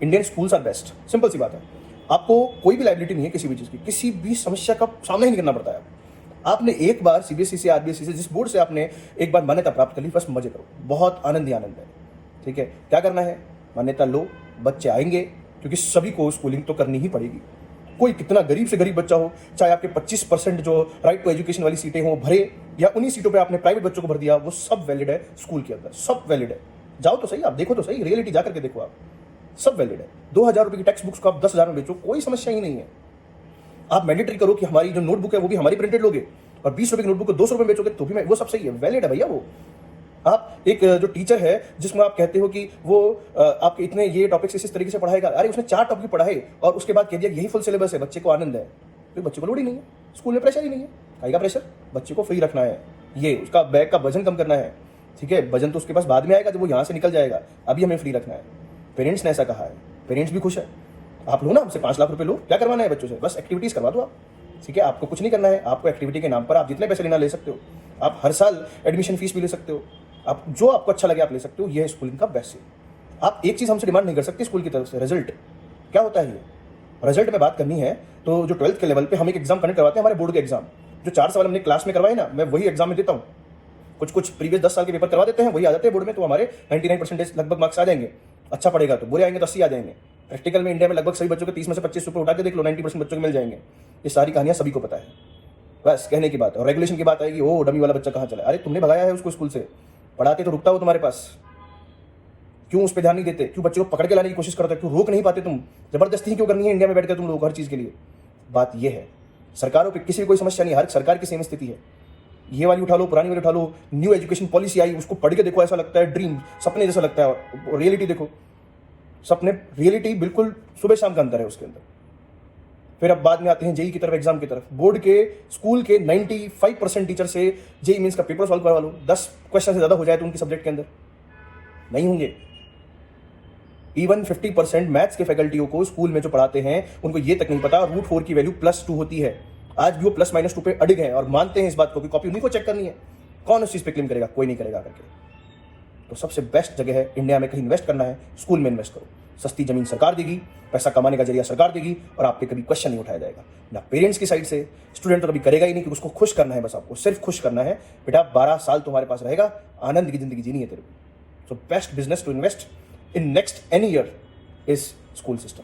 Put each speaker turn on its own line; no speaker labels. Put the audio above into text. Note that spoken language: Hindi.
Indian schools are best, simple सी बात है। आपको कोई भी लाइबिलिटी नहीं है किसी भी चीज़ की, किसी भी समस्या का सामना ही नहीं करना पड़ता है। आपने एक बार सीबीएसई से, आरबीएसई से, जिस बोर्ड से आपने एक बार मान्यता प्राप्त कर ली, बस मजे करो, बहुत आनंद ही आनंद है। ठीक है, क्या करना है, मान्यता लो, बच्चे आएंगे, क्योंकि सभी को स्कूलिंग तो करनी ही पड़ेगी। कोई कितना गरीब से गरीब बच्चा हो, चाहे आपके 25% जो राइट टू एजुकेशन वाली सीटें हो भरे, या उन्हीं सीटों पे आपने प्राइवेट बच्चों को भर दिया, वो सब वैलिड है स्कूल के अंदर, सब वैलिड है। जाओ तो सही, आप देखो तो सही, रियलिटी जा करके देखो, आप सब वैलिड है। 2000 रुपए की टेक्स्ट बुक्स को आप 10,000 में बेचो, कोई समस्या ही नहीं है। आप मैंडेटरी करो कि हमारी जो नोटबुक है वो भी हमारी प्रिंटेड लोगे, और 20 रुपए की नोटबुक को 200 रुपए में बेचोगे तो भी वो सब सही है, वैलिड है भैया। वो आप एक जो टीचर है जिसमें आप कहते हो कि वो आपके इतने ये टॉपिक्स इस तरीके से पढ़ाएगा, अरे उसने 4 टॉपिक पढ़ाए और उसके बाद कह दिया यही फुल सिलेबस है, बच्चे को आनंद है, तो बच्चे को लोड ही नहीं है, स्कूल में प्रेशर ही नहीं है। काहे का प्रेशर, बच्चे को फ्री रखना है, ये उसका बैग का वजन कम करना है। ठीक है, वजन तो उसके पास बाद में आएगा जब वो यहाँ से निकल जाएगा, अभी हमें फ्री रखना है। पेरेंट्स ने ऐसा कहा है, पेरेंट्स भी खुश है। आप लो ना, हमसे 5 लाख रुपए लो, क्या करवाना है बच्चों से, बस एक्टिविटीज करवा दो आप। ठीक है, आपको कुछ नहीं करना है, आपको एक्टिविटी के नाम पर आप जितने पैसे लेना ले सकते हो, आप हर साल एडमिशन फीस भी ले सकते हो, आप जो आपको अच्छा लगे आप ले सकते हो। यह है स्कूलिंग का बेस्ट है। आप एक चीज हमसे डिमांड नहीं कर सकते स्कूल की तरफ से, रिजल्ट। क्या होता है ये रिजल्ट में बात करनी है तो जो 12th के लेवल पे हम एक एग्जाम कंडक्ट करवाते हैं, हमारे बोर्ड के एग्जाम, जो 4 सवाल हमने क्लास में करवाए ना, मैं वही एग्जाम में देता हूँ। कुछ प्रीवियस 10 साल के पेपर करवा देते हैं, वही आ जाते हैं बोर्ड में, तो हमारे 99% लगभग मार्क्स आ जाएंगे। अच्छा पड़ेगा तो, बुरे आएंगे तो 80 आ जाएंगे। प्रैक्टिकल में इंडिया में लगभग सभी बच्चों के 30 में से 25 ऊपर उठा के देख लो, 90% बच्चों को मिल जाएंगे। ये सारी कहानियां सभी को पता है, बस कहने की बात है। और रेगुलेशन की बात आएगी, ओ डमी वाला बच्चा कहाँ चला, अरे तुमने भगाया है उसको स्कूल से, पढ़ाते तो रुकता हो तुम्हारे पास, क्यों उस पर ध्यान नहीं देते, क्यों बच्चे को पकड़ के लाने की कोशिश करते हो, क्यों रोक नहीं पाते तुम, जबरदस्ती क्यों करनी है इंडिया में बैठकर तुम लोग हर चीज के लिए। बात यह है, सरकारों पे किसी भी कोई समस्या नहीं, हर सरकार की सेम स्थिति है। ये वाली उठा लो, पुरानी वाली उठा लो, न्यू एजुकेशन पॉलिसी आई, उसको पढ़ के देखो, ऐसा लगता है ड्रीम, सपने जैसा लगता है, और रियलिटी देखो, सपने रियलिटी बिल्कुल सुबह शाम का अंतर है उसके अंदर। फिर अब बाद में आते हैं जेई की तरफ, एग्जाम की तरफ। बोर्ड के स्कूल के 95% टीचर से जेई मीन्स का पेपर सॉल्व करवा लो, 10 क्वेश्चन से ज्यादा हो जाए तो उनके सब्जेक्ट के अंदर नहीं होंगे। इवन 50% मैथ्स के फैकल्टियों को स्कूल में जो पढ़ाते हैं उनको ये तक नहीं पता √4 की वैल्यू +2 होती है। आज भी वो +-2 पे अड़िग है और मानते हैं इस बात को कि कॉपी उन्हीं को चेक करनी है। कौन उस चीज पे क्लेम करेगा, कोई नहीं करेगा करके। तो सबसे बेस्ट जगह है इंडिया में, कहीं इन्वेस्ट करना है स्कूल में इन्वेस्ट करो। सस्ती जमीन सरकार देगी, पैसा कमाने का जरिया सरकार देगी, और आप पे कभी क्वेश्चन नहीं उठाया जाएगा ना पेरेंट्स की साइड से। स्टूडेंट तो कभी करेगा ही नहीं, कि उसको खुश करना है, बस आपको सिर्फ खुश करना है। बेटा 12 साल तुम्हारे पास रहेगा, आनंद की जिंदगी जीनी है तेरे को। So best business to invest in next any year is school system.